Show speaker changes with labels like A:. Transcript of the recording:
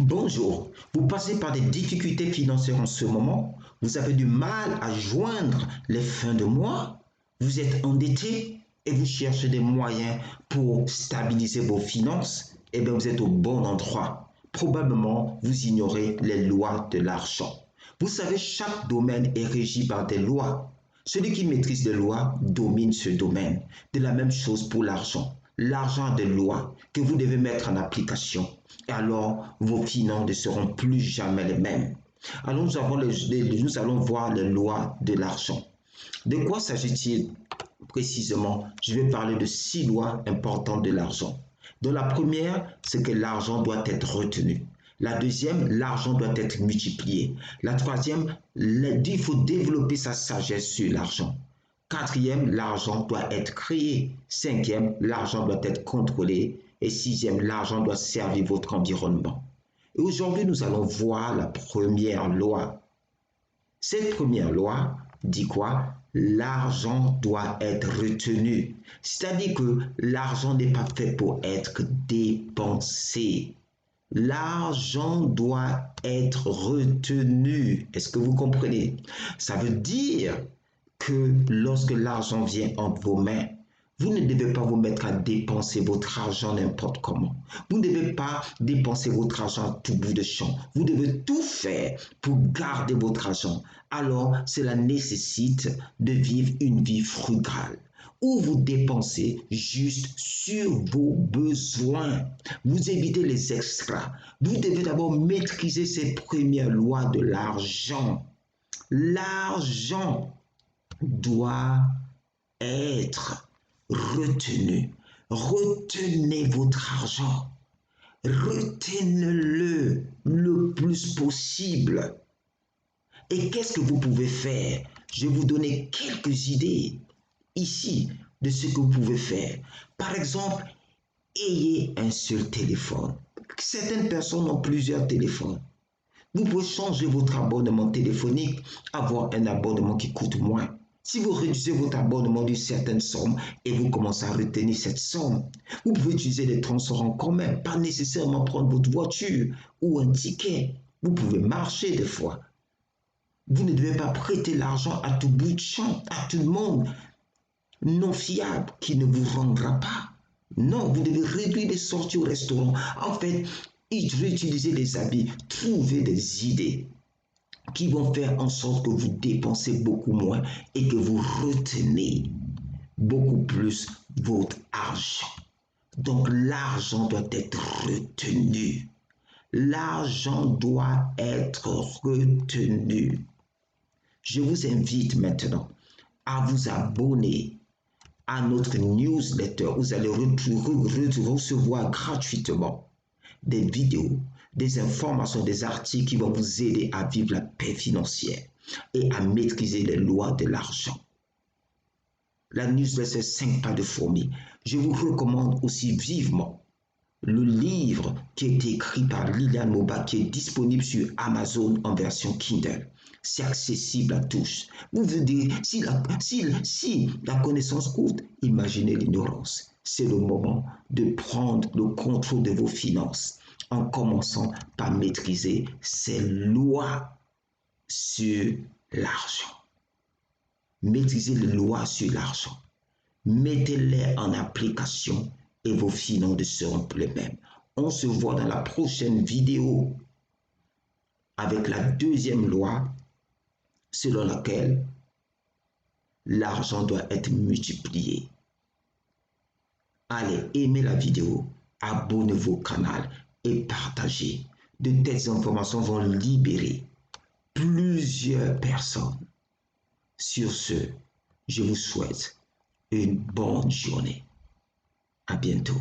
A: Bonjour, vous passez par des difficultés financières en ce moment, vous avez du mal à joindre les fins de mois, vous êtes endetté et vous cherchez des moyens pour stabiliser vos finances, eh bien vous êtes au bon endroit. Probablement, vous ignorez les lois de l'argent. Vous savez, chaque domaine est régi par des lois. Celui qui maîtrise les lois domine ce domaine. De la même chose pour l'argent. L'argent a des lois que vous devez mettre en application. Et alors, vos finances ne seront plus jamais les mêmes. Alors, nous allons voir les lois de l'argent. De quoi s'agit-il précisément? Je vais parler de 6 lois importantes de l'argent. Donc, la première, c'est que l'argent doit être retenu. La deuxième, l'argent doit être multiplié. La troisième, il faut développer sa sagesse sur l'argent. Quatrième, l'argent doit être créé. Cinquième, l'argent doit être contrôlé. Et sixième, l'argent doit servir votre environnement. Et aujourd'hui, nous allons voir la première loi. Cette première loi dit quoi? L'argent doit être retenu. C'est-à-dire que l'argent n'est pas fait pour être dépensé. L'argent doit être retenu. Est-ce que vous comprenez? Ça veut dire que lorsque l'argent vient entre vos mains, vous ne devez pas vous mettre à dépenser votre argent n'importe comment. Vous ne devez pas dépenser votre argent à tout bout de champ. Vous devez tout faire pour garder votre argent. Alors, cela nécessite de vivre une vie frugale, où vous dépensez juste sur vos besoins. Vous évitez les extras. Vous devez d'abord maîtriser ces premières lois de l'argent. L'argent doit être retenu. Retenez votre argent. Retenez-le le plus possible. Et qu'est-ce que vous pouvez faire? Je vais vous donner quelques idées ici de ce que vous pouvez faire. Par exemple, ayez un seul téléphone. Certaines personnes ont plusieurs téléphones. Vous pouvez changer votre abonnement téléphonique, avoir un abonnement qui coûte moins. Si vous réduisez votre abonnement d'une certaine somme et vous commencez à retenir cette somme, vous pouvez utiliser les transports en commun, pas nécessairement prendre votre voiture ou un ticket. Vous pouvez marcher des fois. Vous ne devez pas prêter l'argent à tout bout de champ, à tout le monde non fiable qui ne vous rendra pas. Non, vous devez réduire les sorties au restaurant. En fait, réutiliser les habits, trouver des idées qui vont faire en sorte que vous dépensez beaucoup moins et que vous retenez beaucoup plus votre argent. Donc l'argent doit être retenu. L'argent doit être retenu. Je vous invite maintenant à vous abonner à notre newsletter. Vous allez recevoir gratuitement des vidéos, des informations, des articles qui vont vous aider à vivre la paix financière et à maîtriser les lois de l'argent. La newsletter 5 pas de fourmi. Je vous recommande aussi vivement le livre qui a été écrit par Liliane Moba, qui est disponible sur Amazon en version Kindle. C'est accessible à tous. Vous vous dites, si la connaissance coûte, imaginez l'ignorance. C'est le moment de prendre le contrôle de vos finances en commençant par maîtriser ces lois sur l'argent. Maîtrisez les lois sur l'argent. Mettez-les en application et vos finances ne seront plus les mêmes. On se voit dans la prochaine vidéo avec la deuxième loi selon laquelle l'argent doit être multiplié. Allez, aimez la vidéo, abonnez-vous au canal et partagez. De telles informations vont libérer plusieurs personnes. Sur ce, je vous souhaite une bonne journée. À bientôt.